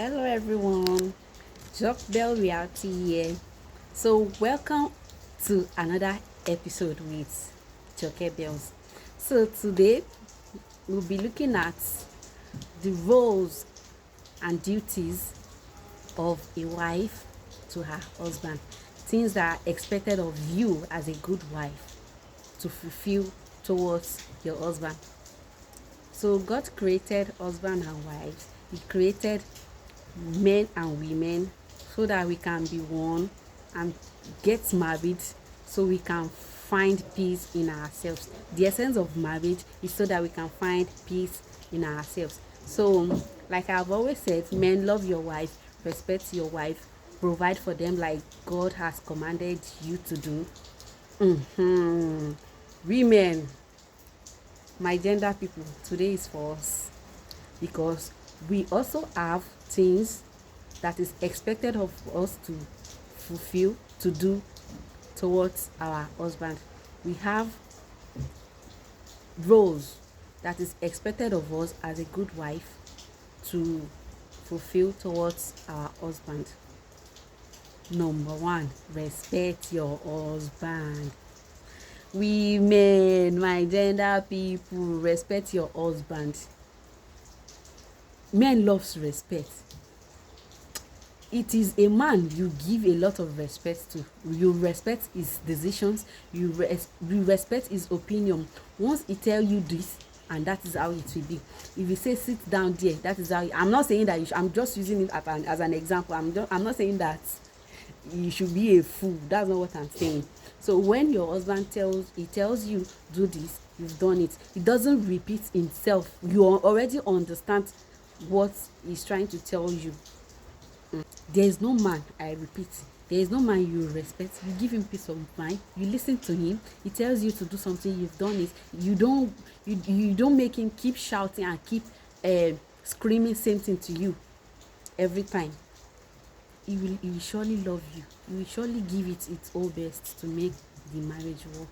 Hello everyone, Jock Bell Reality here. So welcome to another episode with Jock Bells. So today we'll be looking at the roles and duties of a wife to her husband. Things that are expected of you as a good wife to fulfill towards your husband. So God created husband and wives. He created men and women so that we can be one and get married so we can find peace in ourselves. The essence of marriage is so that we can find peace in ourselves. So like I've always said, men, love your wife, respect your wife, provide for them like God has commanded you to do. Women, my gender people, today is for us because we also have things that is expected of us to fulfill, to do towards our husband. We have roles that is expected of us as a good wife to fulfill towards our husband. Number one, respect your husband. Women, my gender people, respect your husband. Men loves respect. It is a man you give a lot of respect to. You respect his decisions, you respect his opinion. Once he tell you this, and that is how it will be. If he say sit down there, that is how I'm not saying that I'm just using it as an example. I'm not saying that you should be a fool. That's not what I'm saying. So when your husband tells you do this, you've done it. It doesn't repeat himself. You already understand what he's trying to tell you. There is no man, I repeat, there is no man you respect. You give him peace of mind, you listen to him, he tells you to do something, you've done it. You don't make him keep shouting and keep screaming same thing to you every time. He will surely love you. He will surely give it its all best to make the marriage work.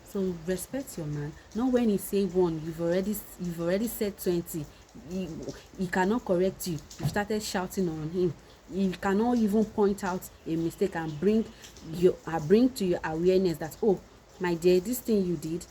So respect your man. Not when he say one, you've already said 20. He cannot correct you. You started shouting on him. He cannot even point out a mistake and bring to your awareness that, oh my dear, this thing you did,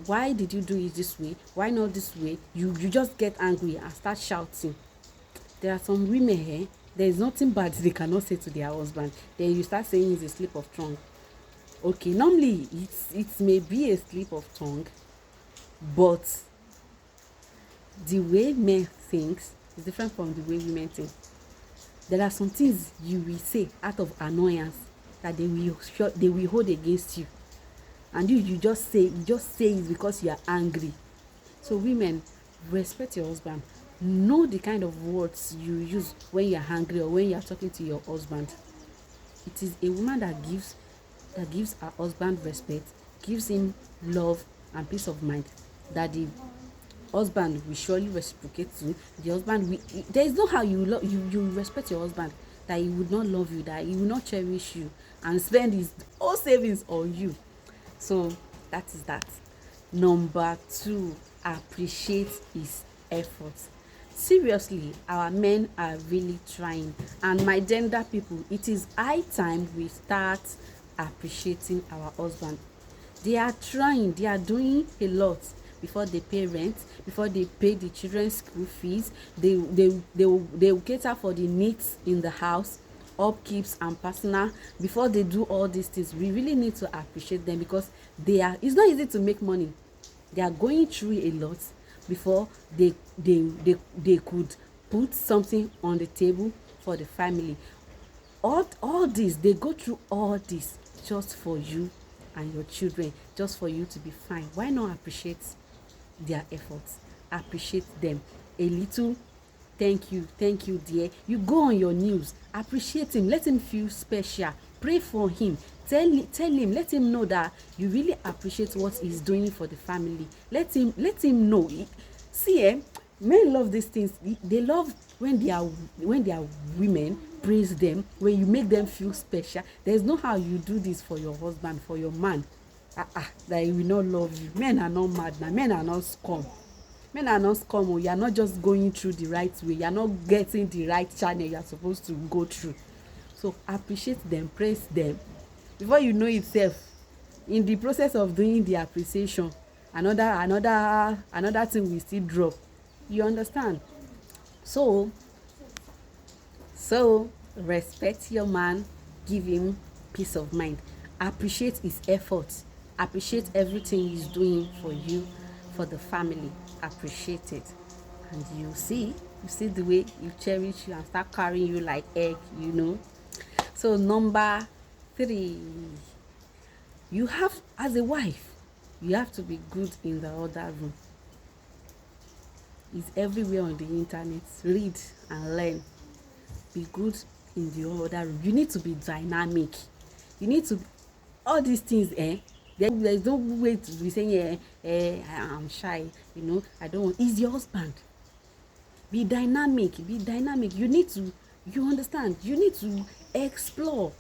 why did you do it this way? Why not this way? You just get angry and start shouting. There are some women here, there is nothing bad they cannot say to their husband. Then you start saying it's a slip of tongue. Okay, normally it may be a slip of tongue, but the way men think is different from the way women think. There are some things you will say out of annoyance that they will hold against you, and you just say it because you are angry. So women, respect your husband. Know the kind of words you use when you are angry or when you are talking to your husband. It is a woman that gives her husband respect, gives him love and peace of mind, that the husband will surely reciprocate to. The husband will, there is no how you respect your husband that he would not love you, that he will not cherish you and spend his whole savings on you. So that is that. Number two, appreciate his efforts. Seriously, our men are really trying, and my gender people, it is high time we start appreciating our husband. They are trying, they are doing a lot before they pay rent, before they pay the children's school fees. They will cater for the needs in the house, upkeeps and personal. Before they do all these things, we really need to appreciate them because it's not easy to make money. They are going through a lot before they could put something on the table for the family. All this, they go through all this just for you and your children, just for you to be fine. Why not appreciate their efforts? Appreciate them. A little thank you dear. You go on your news, appreciate him, let him feel special, pray for him, tell him, let him know that you really appreciate what he's doing for the family. Let him know. See, men love these things. They love when their women praise them, when you make them feel special. There's no how you do this for your husband, for your man, that he will not love you. Men are not mad now, men are not scum. Men are not scum. You are not just going through the right way. You are not getting the right channel you are supposed to go through. So appreciate them, praise them. Before you know itself, in the process of doing the appreciation, another thing will still drop. You understand? So respect your man, give him peace of mind, appreciate his efforts, appreciate everything he's doing for you, for the family. Appreciate it, and you see the way you cherish you and start carrying you like egg. So number 3, you have, as a wife, you have to be good in the other room. It's everywhere on the internet. Read and learn. Be good in the other room. You need to be dynamic. You need to, all these things, there's no way to be saying, I'm shy, I don't want. It's your husband. Be dynamic. You need to, you understand, you need to explore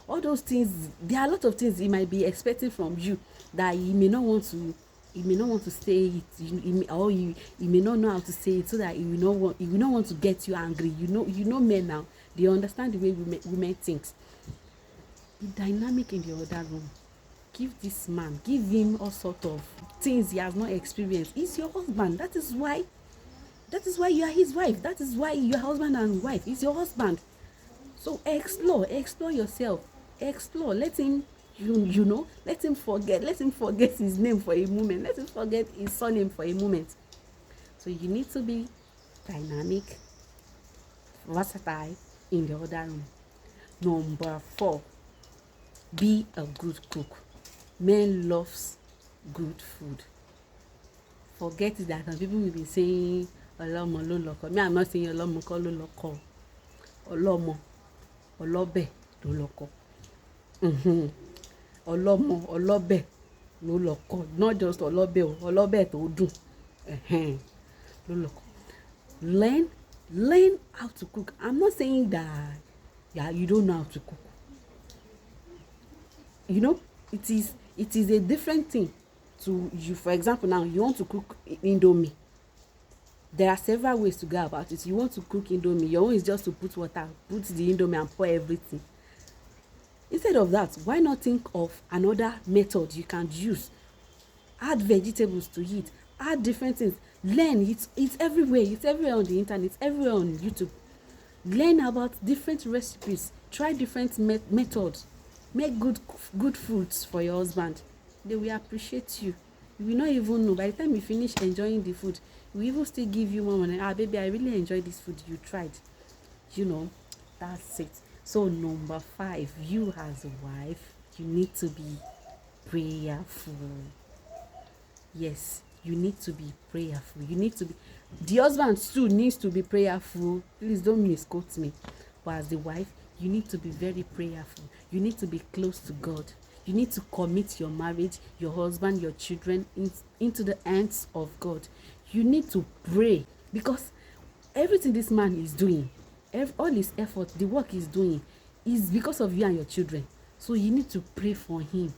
all those things. There are a lot of things he might be expecting from you that he may not want to say it, he may not know how to say it, so that he will not want to get you angry. Men now, they understand the way women think. Be dynamic in the other room. Give him all sort of things he has not experienced. He's your husband. That is why you are his wife. That is why you are husband and wife. He's your husband. So explore yourself. Explore. Let him, let him forget his name for a moment. Let him forget his surname for a moment. So you need to be dynamic, versatile in the other room. Number 4, be a good cook. Men loves good food. Forget that some people will be saying ọlọ́mọ ló lọ́kọ. Me, I'm not saying ọlọ́mọ kọ́ ló lọ́kọ. Ọlọ́mọ, ọlọ́bẹ̀ ló lọ́kọ. Ọlọ́mọ, ọlọ́bẹ̀ ló lọ́kọ. Not just ọlọ́bẹ̀ o, ọlọ́bẹ̀ tó dùn. Ló lọ́kọ. Learn how to cook. I'm not saying that you don't know how to cook. It is a different thing to you. For example, now you want to cook indomie. There are several ways to go about it. You want to cook indomie, your own is just to put water, put the indomie and pour everything. Instead of that, why not think of another method you can use? Add vegetables to it, add different things. Learn. It's everywhere. It's everywhere on the internet. It's everywhere on YouTube. Learn about different recipes. Try different methods. Make good foods for your husband. They will appreciate you. You will not even know. By the time you finish enjoying the food, he will even still give you more money. Baby, I really enjoyed this food you tried. That's it. So number 5, you as a wife, you need to be prayerful. Yes, you need to be prayerful. The husband too needs to be prayerful. Please don't misquote me. But as the wife, you need to be very prayerful. You need to be close to God. You need to commit your marriage, your husband, your children into the hands of God. You need to pray, because everything this man is doing, all his effort, the work he's doing, is because of you and your children. So you need to pray for him.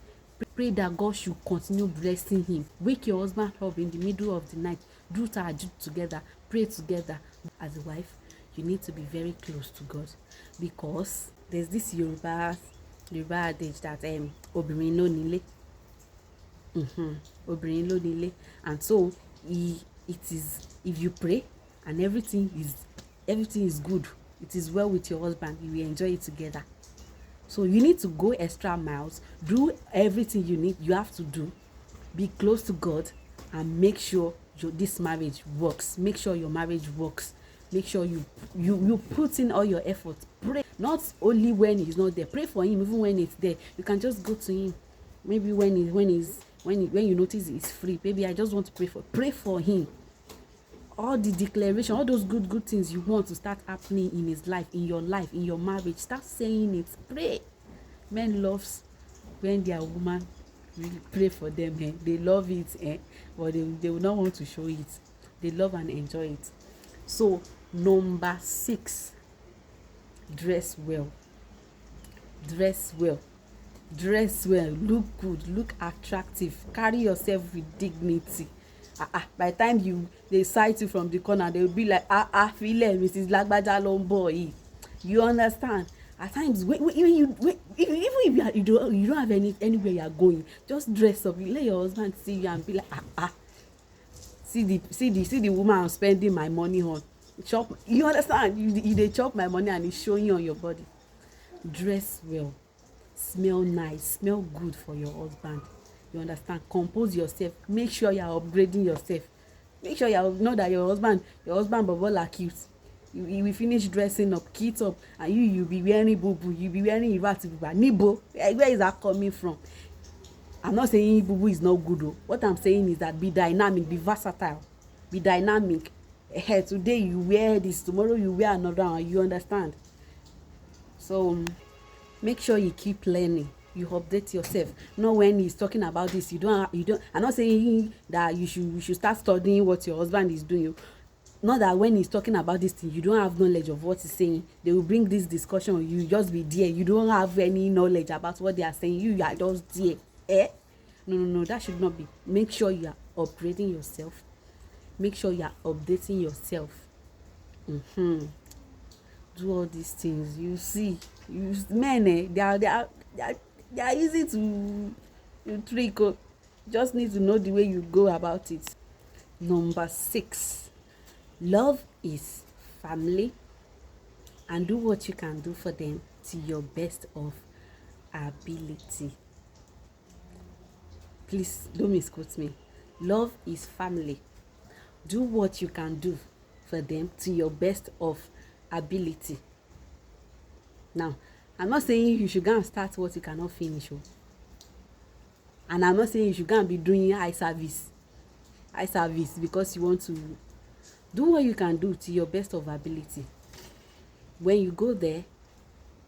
Pray that God should continue blessing him. Wake your husband up in the middle of the night. Do tahajjud together. Pray together. As a wife, you need to be very close to God, because there's this Yoruba adage that obìnrin ló nílé. Obìnrin ló nílé. And so it is, if you pray and everything is good, it is well with your husband, you will enjoy it together. So you need to go extra miles, do everything you have to do, be close to God, and make sure this marriage works. Make sure your marriage works. Make sure you put in all your effort. Pray, not only when he's not there. Pray for him even when it's there. You can just go to him. Maybe when you notice he's free. Maybe I just want to pray for him. All the declaration, all those good things you want to start happening in his life, in your marriage, start saying it. Pray. Men loves when their woman really pray for them. They love it, but they will not want to show it. They love and enjoy it. So number 6, dress well. Look good, look attractive, carry yourself with dignity. By the time they sight you from the corner, they will be like, feel it, Mrs. Lagbaja ló ń bọ̀ yìí. You understand? At times even if you don't have anywhere you are going, just dress up, you let your husband see you and be like, see the woman I'm spending my money on. Chop, you understand? You dey chop my money and it's showing on your body. Dress well, smell nice, smell good for your husband. You understand? Compose yourself, make sure you are upgrading yourself. Make sure you know that your husband bobo like cute. You will finish dressing up, kit up, and you be wearing bubu, you be wearing ivatibuba. Nibo, where is that coming from? I'm not saying bubu is not good though. What I'm saying is that be dynamic, be versatile, be dynamic. Today you wear this, tomorrow you wear another one. You understand? So make sure you keep learning, you update yourself. Not when he's talking about this, you don't. I'm not saying that you should start studying what your husband is doing. Not that when he's talking about this thing, you don't have knowledge of what he's saying. They will bring this discussion, you just be there. You don't have any knowledge about what they are saying. You are just there. No, that should not be. Make sure you are upgrading yourself. Make sure you are updating yourself. Do all these things. You see, men, they are easy to trick. Just need to know the way you go about it. Number 6, love is family, and do what you can do for them to your best of ability. Please don't misquote me. Love is family. Do what you can do for them to your best of ability. Now, I'm not saying you should go and start what you cannot finish. And I'm not saying you should go and be doing eye service because you want to. Do what you can do to your best of ability. When you go there,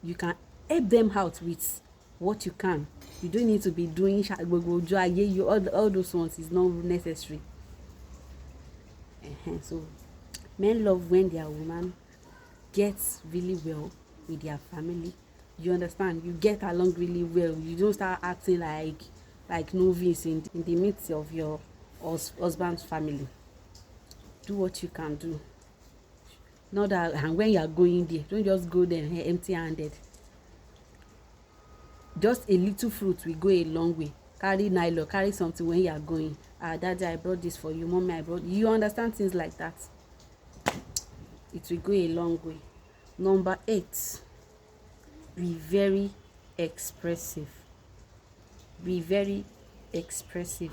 you can help them out with what you can. You don't need to be doing all those ones is not necessary. So men love when their woman gets really well with their family. You understand? You get along really well. You don't start acting like novice in the midst of your husband's family. Do what you can do. Not that, and when you are going there, don't just go there empty-handed. Just a little fruit will go a long way. Carry nylon, carry something when you are going. Daddy, I brought this for you. Mommy, I brought. You understand things like that? It will go a long way. Number 8, be very expressive. Be very expressive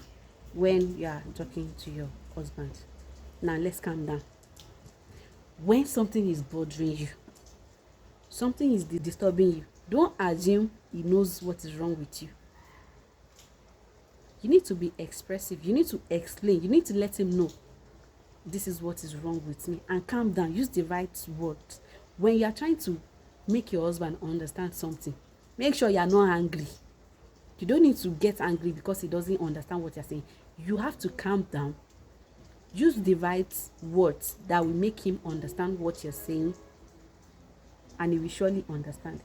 when you are talking to your husband. Now let's calm down. When something is bothering you, something is disturbing you, don't assume he knows what is wrong with you. You need to be expressive. You need to explain. You need to let him know this is what is wrong with me, and calm down. Use the right words. When you are trying to make your husband understand something, make sure you are not angry. You don't need to get angry because he doesn't understand what you're saying. You have to calm down. Use the right words that will make him understand what you're saying, and he will surely understand.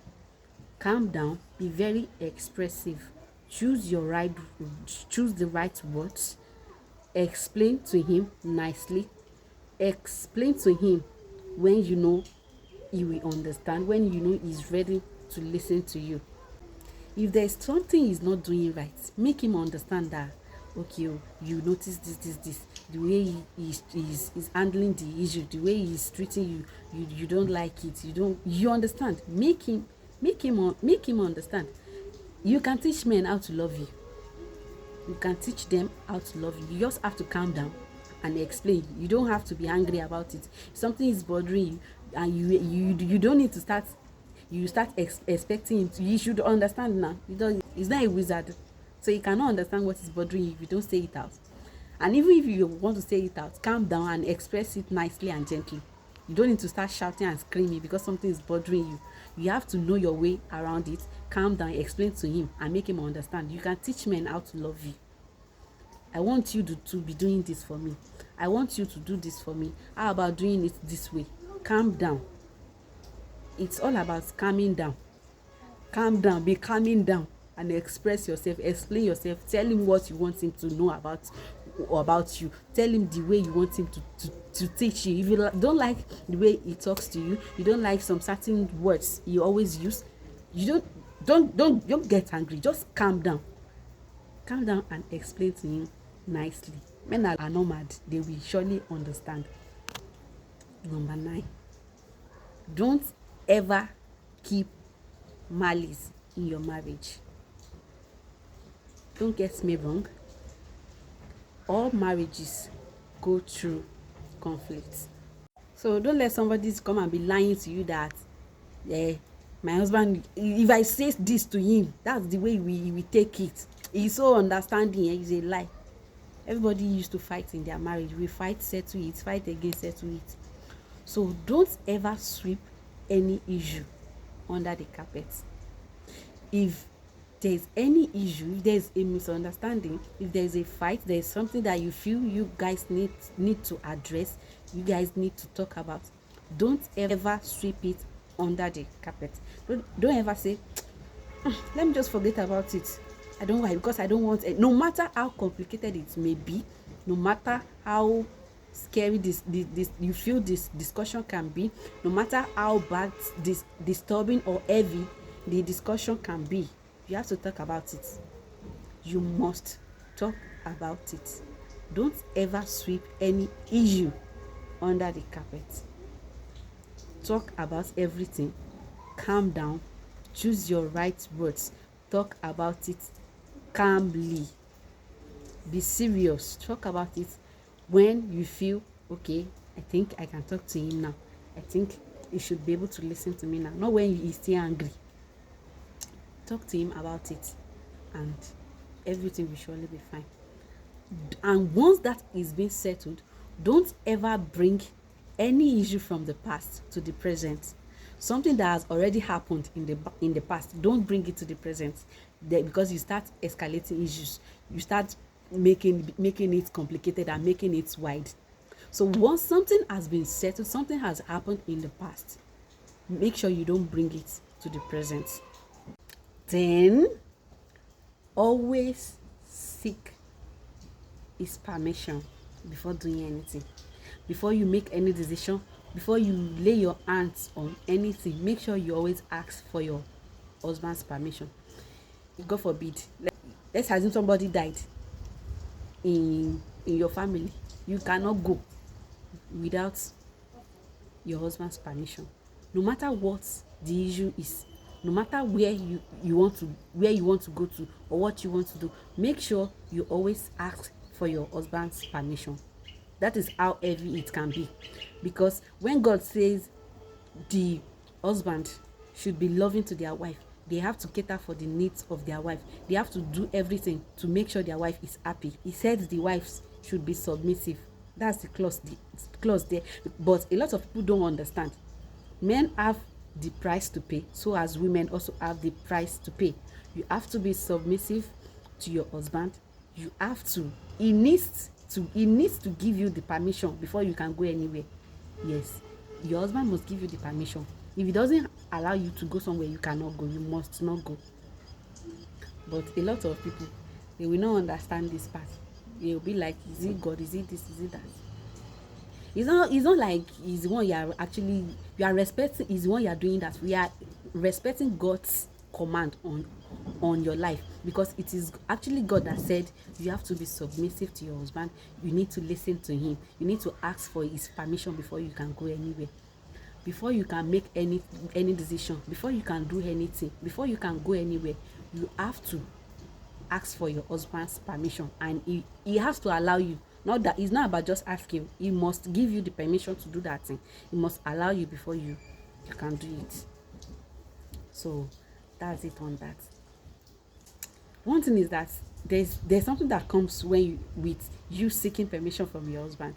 Calm down. Be very expressive. Choose the right words. Explain to him nicely. Explain to him when you know he will understand, when you know he's ready to listen to you. If there's something he's not doing right, make him understand that, okay, you notice this, the way he's handling the issue, the way he's treating you don't like it, you understand. Make him understand. You can teach men how to love you. You can teach them how to love you. You just have to calm down and explain. You don't have to be angry about it. If something is bothering you, and you don't need to start. You start expecting him to. You should understand now. He's not a wizard, so he cannot understand what is bothering you if you don't say it out. And even if you want to say it out, calm down and express it nicely and gently. You don't need to start shouting and screaming because something is bothering you. You have to know your way around it. Calm down, explain to him, and make him understand. You can teach men how to love you. I want you to be doing this for me. I want you to do this for me. How about doing it this way? Calm down. It's all about calming down. Calm down, be calming down, and express yourself, explain yourself, tell him what you want him to know about about you. Tell him the way you want him to teach you. If you don't like the way he talks to you, you don't like some certain words he always use, you don't get angry. Just calm down and explain to him nicely. Men are not mad, they will surely understand. Number 9, don't ever keep malice in your marriage. Don't get me wrong, all marriages go through conflict. So don't let somebody come and be lying to you that, yeah, my husband, if I say this to him, that's the way we take it. He's so understanding. It's a lie. Everybody used to fight in their marriage. We fight, settle it, fight again, settle it. So don't ever sweep any issue under the carpet. If there's any issue, if there's a misunderstanding, if there's a fight, there's something that you feel you guys need to address, you guys need to talk about, don't ever sweep it under the carpet. Don't ever say, let me just forget about it. I don't why because I don't want it. No matter how complicated it may be, no matter how scary this you feel this discussion can be, no matter how bad, this disturbing or heavy the discussion can be, you have to talk about it. You must talk about it. Don't ever sweep any issue under the carpet. Talk about everything. Calm down. Choose your right words. Talk about it calmly. Be serious. Talk about it when you feel, okay, I think I can talk to him now. I think he should be able to listen to me now. Not when he's still angry. Talk to him about it and everything will surely be fine. And once that is being settled, don't ever bring any issue from the past to the present. Something that has already happened in the past, don't bring it to the present. Because you start escalating issues, you start making it complicated and making it wide. So once something has been settled, something has happened in the past, make sure you don't bring it to the present. Then always seek his permission before doing anything. Before you make any decision, before you lay your hands on anything, make sure you always ask for your husband's permission. God forbid, let's assume somebody died in your family. You cannot go without your husband's permission. No matter what the issue is, no matter where you want to go to or what you want to do, make sure you always ask for your husband's permission. That is how heavy it can be. Because when God says the husband should be loving to their wife, they have to cater for the needs of their wife. They have to do everything to make sure their wife is happy. He said the wives should be submissive. That's the clause there. But a lot of people don't understand. Men have the price to pay, so as women also have the price to pay. You have to be submissive to your husband. You have to. He needs to give you the permission before you can go anywhere. Yes, your husband must give you the permission. If he doesn't allow you to go somewhere you cannot go, you must not go. But a lot of people, they will not understand this part. They will be like, is it God, is it this, is it that? It's not like he's the one you are respecting, is the one you are doing that. We are respecting God's command on your life, because it is actually God that said you have to be submissive to your husband. You need to listen to him. You need to ask for his permission before you can go anywhere, before you can make any decision, before you can do anything, before you can go anywhere. You have to ask for your husband's permission, and he has to allow you. Not that it's not about just asking. He must give you the permission to do that thing. He must allow you before you can do it. So that's it on that. One thing is that there's something that comes with you seeking permission from your husband.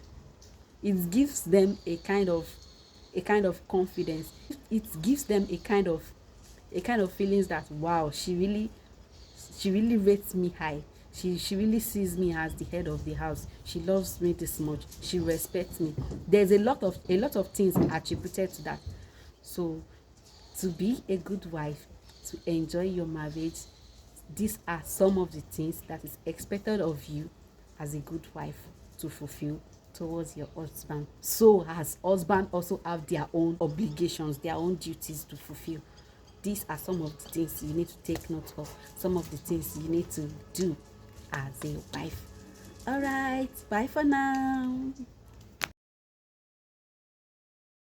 It gives them a kind of confidence. It gives them a kind of feelings that, wow, she really rates me high. She really sees me as the head of the house. She loves me this much. She respects me. There's a lot of things attributed to that. So to be a good wife, to enjoy your marriage, these are some of the things that is expected of you as a good wife to fulfill towards your husband. So as husband also have their own obligations, their own duties to fulfill. These are some of the things you need to take note of, some of the things you need to do as a wife. All right, bye for now.